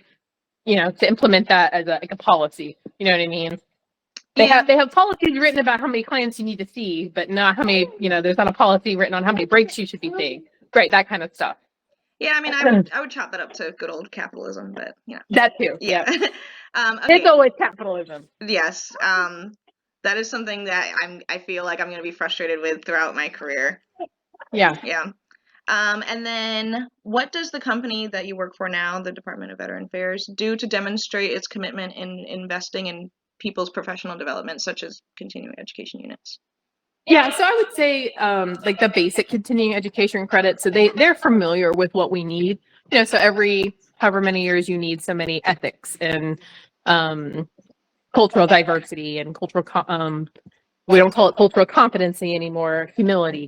to implement that as a policy. You know what I mean? They have policies written about how many clients you need to see, but not how many, there's not a policy written on how many breaks you should be seeing. Right, that kind of stuff. Yeah, I mean, I would chalk that up to good old capitalism, but that too. Yeah. Okay. It's always capitalism. Yes. That is something that I feel like I'm going to be frustrated with throughout my career. Yeah. Yeah. And then what does the company that you work for now, the Department of Veteran Affairs, do to demonstrate its commitment in investing in people's professional development, such as continuing education units? Yeah, so I would say like the basic continuing education credit. So they're familiar with what we need. So every however many years you need so many ethics and cultural diversity and cultural we don't call it cultural competency anymore,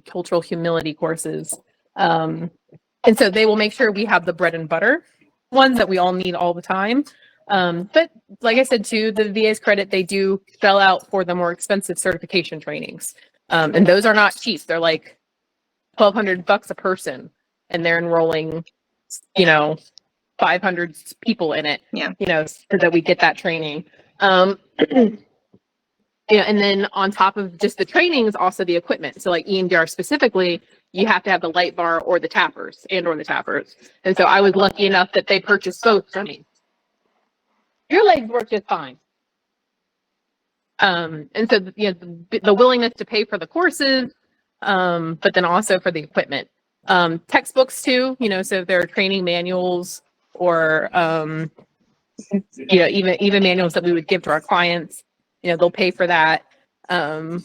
cultural humility courses. And so they will make sure we have the bread and butter ones that we all need all the time. But like I said, too, the VA's credit, they do spell out for the more expensive certification trainings. And those are not cheap. They're like $1,200 a person, and they're enrolling, 500 people in it. Yeah. So that we get that training. And then on top of just the training is also the equipment. So like EMDR specifically, you have to have the light bar or the tappers. And so I was lucky enough that they purchased both for me. Your legs work just fine. And so the willingness to pay for the courses, but then also for the equipment. Textbooks too, so if there are training manuals or even manuals that we would give to our clients, they'll pay for that. And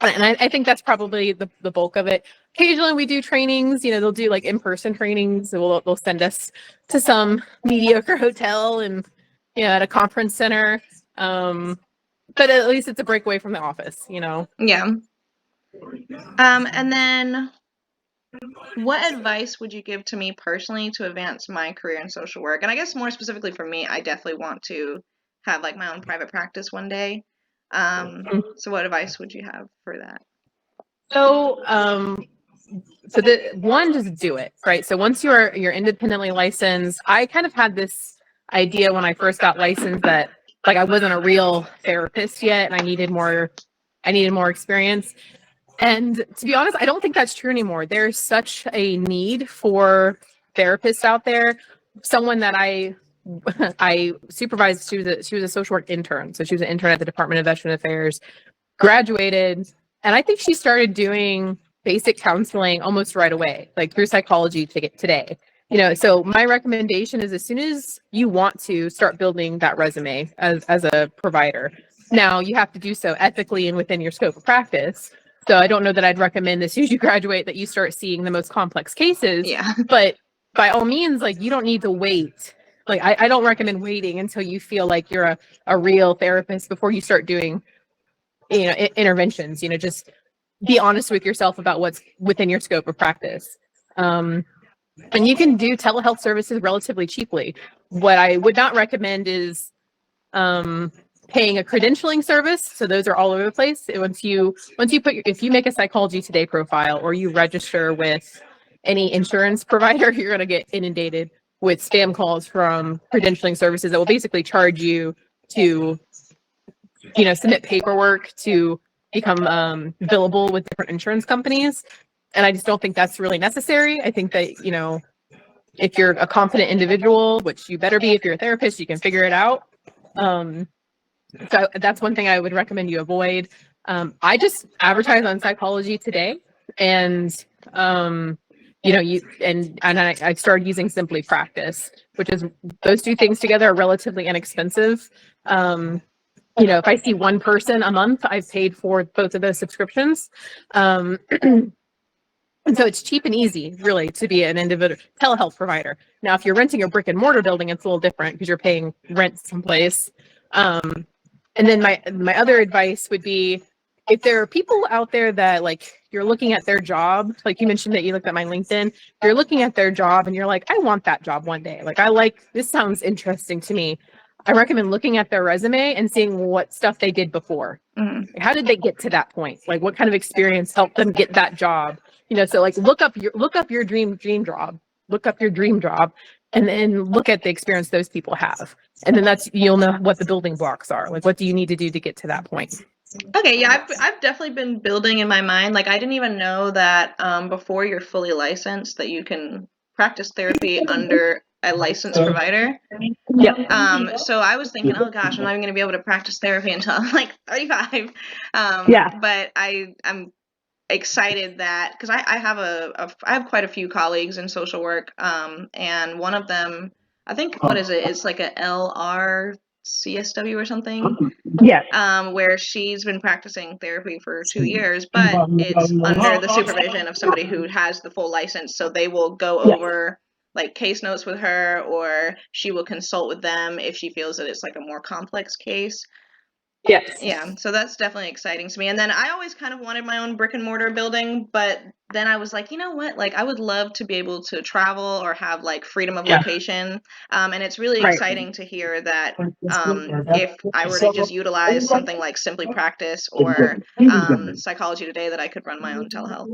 I think that's probably the bulk of it. Occasionally we do trainings, they'll do like in-person trainings. So they'll send us to some mediocre hotel and at a conference center. But at least it's a break away from the office, Yeah. And then what advice would you give to me personally to advance my career in social work? And I guess more specifically for me, I definitely want to have like my own private practice one day. So what advice would you have for that? So, just do it, right? So once you're independently licensed, I kind of had this idea when I first got licensed that like I wasn't a real therapist yet and I needed more experience. And to be honest, I don't think that's true anymore. There's such a need for therapists out there. Someone that I supervised, she was a social work intern. So she was an intern at the Department of Veteran Affairs, graduated, and I think she started doing basic counseling almost right away, like through psychology to get today. So my recommendation is as soon as you want to start building that resume as a provider. Now you have to do so ethically and within your scope of practice. So I don't know that I'd recommend as soon as you graduate that you start seeing the most complex cases. Yeah. But by all means, like you don't need to wait. Like I don't recommend waiting until you feel like you're a real therapist before you start doing, interventions. Just be honest with yourself about what's within your scope of practice. And you can do telehealth services relatively cheaply. What I would not recommend is paying a credentialing service. So those are all over the place. If you make a Psychology Today profile or you register with any insurance provider, you're going to get inundated with spam calls from credentialing services that will basically charge you to, submit paperwork to become billable with different insurance companies. And I just don't think that's really necessary. I think that, if you're a confident individual, which you better be if you're a therapist, you can figure it out. So that's one thing I would recommend you avoid. I just advertise on Psychology Today, and I started using Simply Practice, which is those two things together are relatively inexpensive. If I see one person a month, I've paid for both of those subscriptions. And so it's cheap and easy, really, to be an individual telehealth provider. Now, if you're renting a brick and mortar building, it's a little different because you're paying rent someplace. And then my other advice would be, if there are people out there that like you're looking at their job, like you mentioned that you looked at my LinkedIn, you're looking at their job and you're like, I want that job one day. Like, this sounds interesting to me. I recommend looking at their resume and seeing what stuff they did before. Mm-hmm. How did they get to that point? Like, what kind of experience helped them get that job? So like look up your dream job, and then look at the experience those people have. And then you'll know what the building blocks are. Like, what do you need to do to get to that point? Okay, yeah, I've definitely been building in my mind. Like, I didn't even know that before you're fully licensed that you can practice therapy under a licensed provider. Yeah. So I was thinking, oh gosh, I'm not even going to be able to practice therapy until I'm like 35. Yeah. But I'm excited that because I have quite a few colleagues in social work, and one of them, I think, what is it? It's like a LRCSW or something. Yeah. Where she's been practicing therapy for 2 years, but it's under the supervision of somebody who has the full license. So they will go over like case notes with her, or she will consult with them if she feels that it's like a more complex case. Yes. Yeah, so that's definitely exciting to me. And then I always kind of wanted my own brick and mortar building, but then I was like, you know what? Like, I would love to be able to travel or have like freedom of location. And it's really exciting to hear that if I were to just utilize something like Simply Practice or Psychology Today, that I could run my own telehealth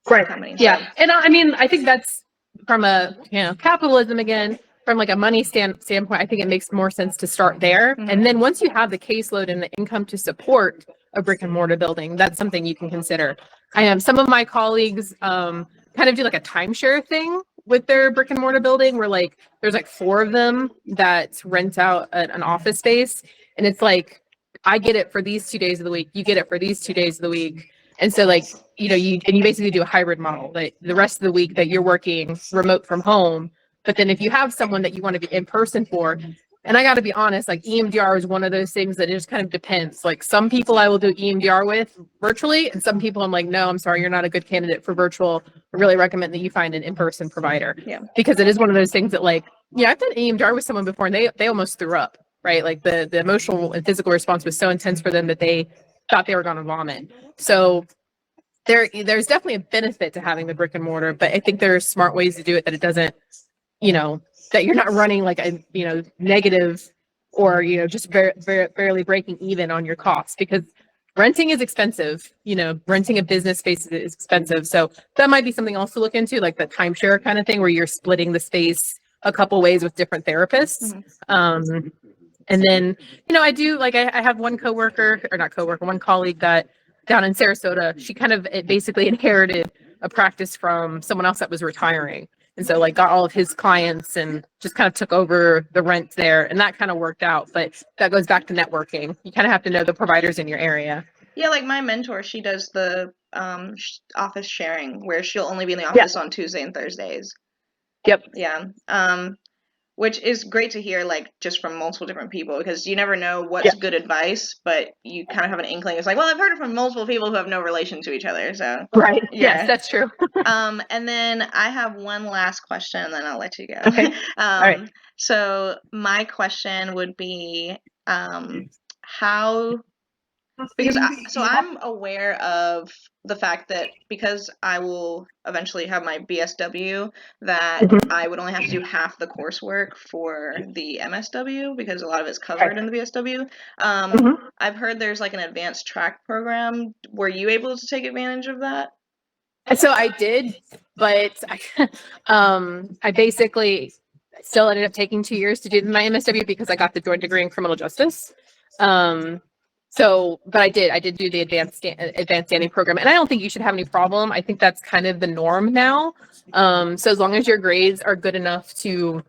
company. Yeah. So. And I mean, I think that's from a, capitalism again, from like a money standpoint, I think it makes more sense to start there. Mm-hmm. And then once you have the caseload and the income to support a brick and mortar building, that's something you can consider. I am some of my colleagues kind of do like a timeshare thing with their brick and mortar building where like there's like 4 of them that rent out an office space. And it's like, I get it for these 2 days of the week. You get it for these 2 days of the week. And so like, you basically do a hybrid model, like the rest of the week that you're working remote from home. But then if you have someone that you want to be in person for, and I got to be honest, like EMDR is one of those things that it just kind of depends. Like some people I will do EMDR with virtually, and some people I'm like, no, I'm sorry, you're not a good candidate for virtual. I really recommend that you find an in-person provider. Yeah. Because it is one of those things that like, I've done EMDR with someone before and they almost threw up, right? Like the emotional and physical response was so intense for them that they thought they were going to vomit. So there's definitely a benefit to having the brick and mortar, but I think there are smart ways to do it that it doesn't, that you're not running like a, negative or, just barely breaking even on your costs, because renting is expensive, renting a business space is expensive. So that might be something else to look into, like the timeshare kind of thing where you're splitting the space a couple ways with different therapists. And then, I do like, I have one one colleague that down in Sarasota, she kind of basically inherited a practice from someone else that was retiring. And so like got all of his clients and just kind of took over the rent there. And that kind of worked out. But that goes back to networking. You kind of have to know the providers in your area. Yeah, like my mentor, she does the office sharing where she'll only be in the office on Tuesday and Thursdays. Yep. Yeah. Which is great to hear, like, just from multiple different people, because you never know what's good advice, but you kind of have an inkling. It's like, well, I've heard it from multiple people who have no relation to each other, so. Right. Yeah. Yes, that's true. And then I have one last question, and then I'll let you go. Okay. All right. So my question would be, how... Because I'm aware of the fact that because I will eventually have my BSW, that I would only have to do half the coursework for the MSW because a lot of it's covered in the BSW. I've heard there's like an advanced track program. Were you able to take advantage of that? So I did, but I basically still ended up taking 2 years to do my MSW because I got the joint degree in criminal justice. But I did do the advanced standing program, and I don't think you should have any problem. I think that's kind of the norm now. So as long as your grades are good enough to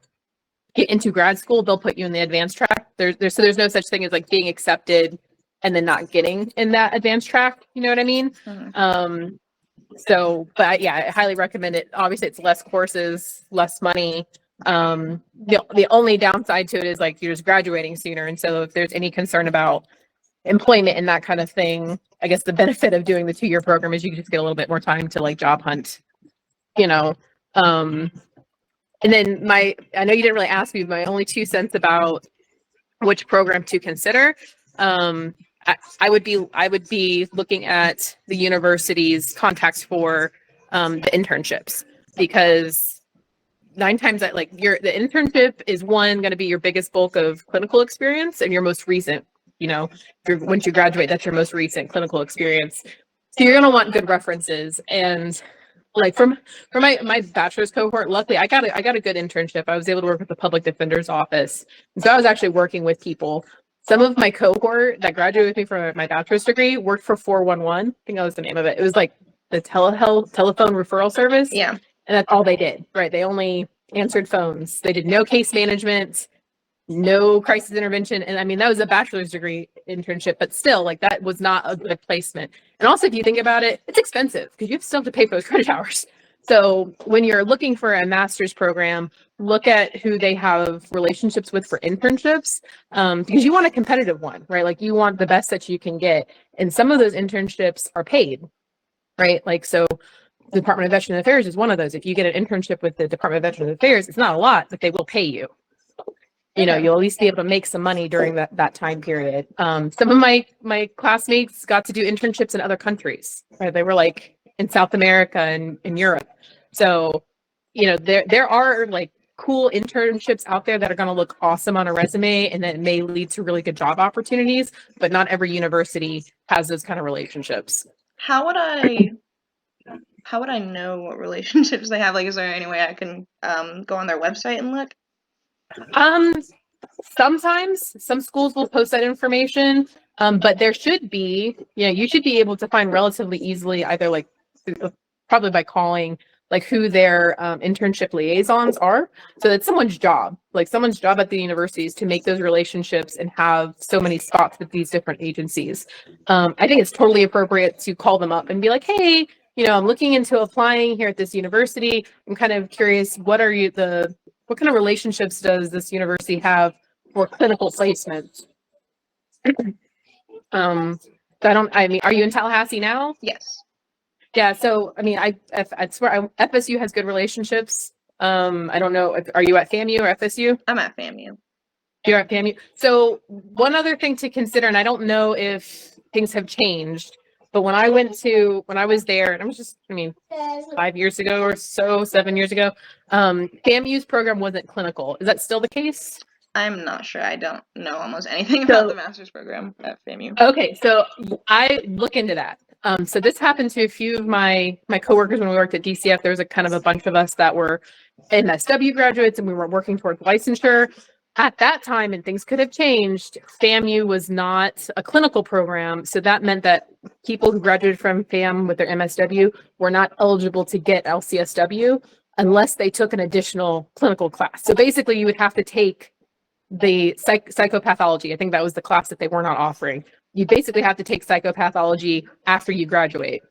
get into grad school, they'll put you in the advanced track. There's no such thing as like being accepted and then not getting in that advanced track. You know what I mean? But yeah, I highly recommend it. Obviously, it's less courses, less money. The only downside to it is like you're just graduating sooner, and so if there's any concern about employment and that kind of thing, I guess the benefit of doing the 2-year program is you can just get a little bit more time to like job hunt, and then I know you didn't really ask me, my only 2 cents about which program to consider. I would be looking at the university's contacts for the internships, because 9 times that the internship is going to be your biggest bulk of clinical experience and your most recent, once you graduate, that's your most recent clinical experience. So you're going to want good references. And like for my bachelor's cohort, luckily I got a good internship. I was able to work with the public defender's office. And so I was actually working with people. Some of my cohort that graduated with me from my bachelor's degree worked for 411. I think that was the name of it. It was like the telephone referral service. Yeah. And that's all they did, right? They only answered phones. They did no case management, no crisis intervention. And I mean, that was a bachelor's degree internship, but still, like, that was not a good placement. And also, if you think about it, it's expensive because you still have to pay for those credit hours. So when you're looking for a master's program, look at who they have relationships with for internships, because you want a competitive one, right? Like, you want the best that you can get. And some of those internships are paid, right? Like, so the Department of Veterans Affairs is one of those. If you get an internship with the Department of Veterans Affairs, it's not a lot, but they will pay you. You'll at least be able to make some money during that time period. Some of my classmates got to do internships in other countries, right? They were like in South America and in Europe. So, there are like cool internships out there that are going to look awesome on a resume and that may lead to really good job opportunities, but not every university has those kind of relationships. How would I know what relationships they have? Like, is there any way I can go on their website and look? Sometimes some schools will post that information, but there should be, you should be able to find relatively easily, either like probably by calling, like, who their internship liaisons are. So that's someone's job at the university is to make those relationships and have so many spots with these different agencies. I think it's totally appropriate to call them up and be like, hey, I'm looking into applying here at this university. I'm kind of curious, what kind of relationships does this university have for clinical placement? Are you in Tallahassee now? Yes. Yeah. So, I mean, I swear FSU has good relationships. I don't know. Are you at FAMU or FSU? I'm at FAMU. You're at FAMU. So one other thing to consider, and I don't know if things have changed, but when I was there, and I was just, 5 years ago or so, 7 years ago, FAMU's program wasn't clinical. Is that still the case? I'm not sure. I don't know almost anything about the master's program at FAMU. Okay, so I look into that. So this happened to a few of my coworkers when we worked at DCF. There was a kind of a bunch of us that were MSW graduates and we were working towards licensure. At that time, and things could have changed, FAMU was not a clinical program. So that meant that people who graduated from FAM with their MSW were not eligible to get LCSW unless they took an additional clinical class. So basically, you would have to take the psychopathology. I think that was the class that they were not offering. You basically have to take psychopathology after you graduate,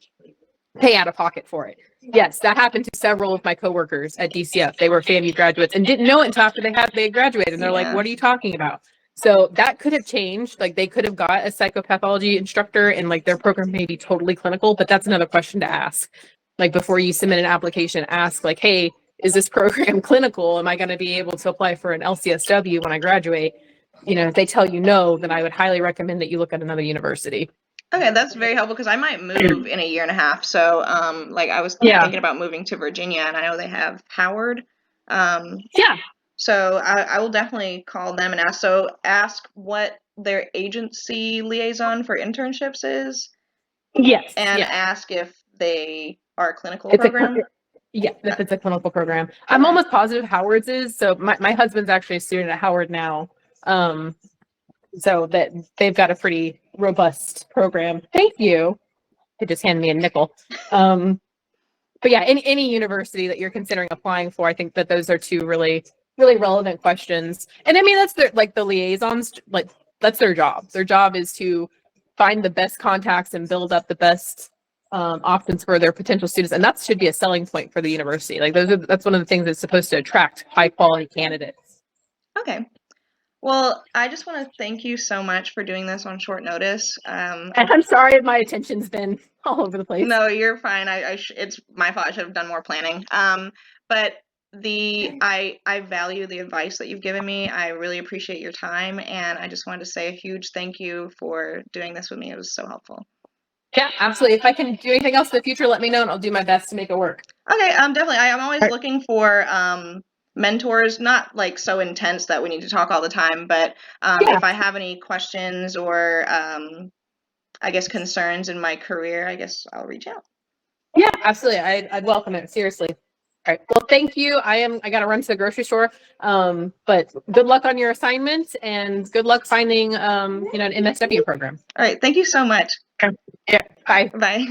pay out of pocket for it. Yes, that happened to several of my coworkers at DCF. They were FAMU graduates and didn't know it until after they had graduated. And they're like, what are you talking about? So that could have changed. Like they could have got a psychopathology instructor and like their program may be totally clinical, but that's another question to ask. Like before you submit an application, ask like, hey, is this program clinical? Am I going to be able to apply for an LCSW when I graduate? You know, if they tell you no, then I would highly recommend that you look at another university. Okay, that's very helpful because I might move in a year and a half. So, like I was thinking about moving to Virginia, and I know they have Howard. So I will definitely call them and ask. So ask what their agency liaison for internships is. Yes. And ask if they are a clinical program. Yeah, if it's a clinical program. I'm almost positive Howard's is. So my husband's actually a student at Howard now. So that they've got a pretty robust program. Thank you. They just handed me a nickel. But yeah, any university that you're considering applying for, I think that those are two really, really relevant questions. And I mean, that's their, like the liaisons, like that's their job. Their job is to find the best contacts and build up the best options for their potential students. And that should be a selling point for the university. Like that's one of the things that's supposed to attract high quality candidates. Okay. Well, I just want to thank you so much for doing this on short notice. And I'm sorry my attention's been all over the place. No, you're fine. It's my fault. I should have done more planning. But I value the advice that you've given me. I really appreciate your time, and I just wanted to say a huge thank you for doing this with me. It was so helpful. Yeah, absolutely. If I can do anything else in the future, let me know, and I'll do my best to make it work. Okay, definitely. I'm always looking for mentors, not like so intense that we need to talk all the time, but if I have any questions or I guess concerns in my career, I guess I'll reach out. Yeah, absolutely. I'd welcome it. Seriously. All right. Well, thank you. I got to run to the grocery store. But good luck on your assignment and good luck finding an MSW program. All right. Thank you so much. Yeah. Bye. Bye.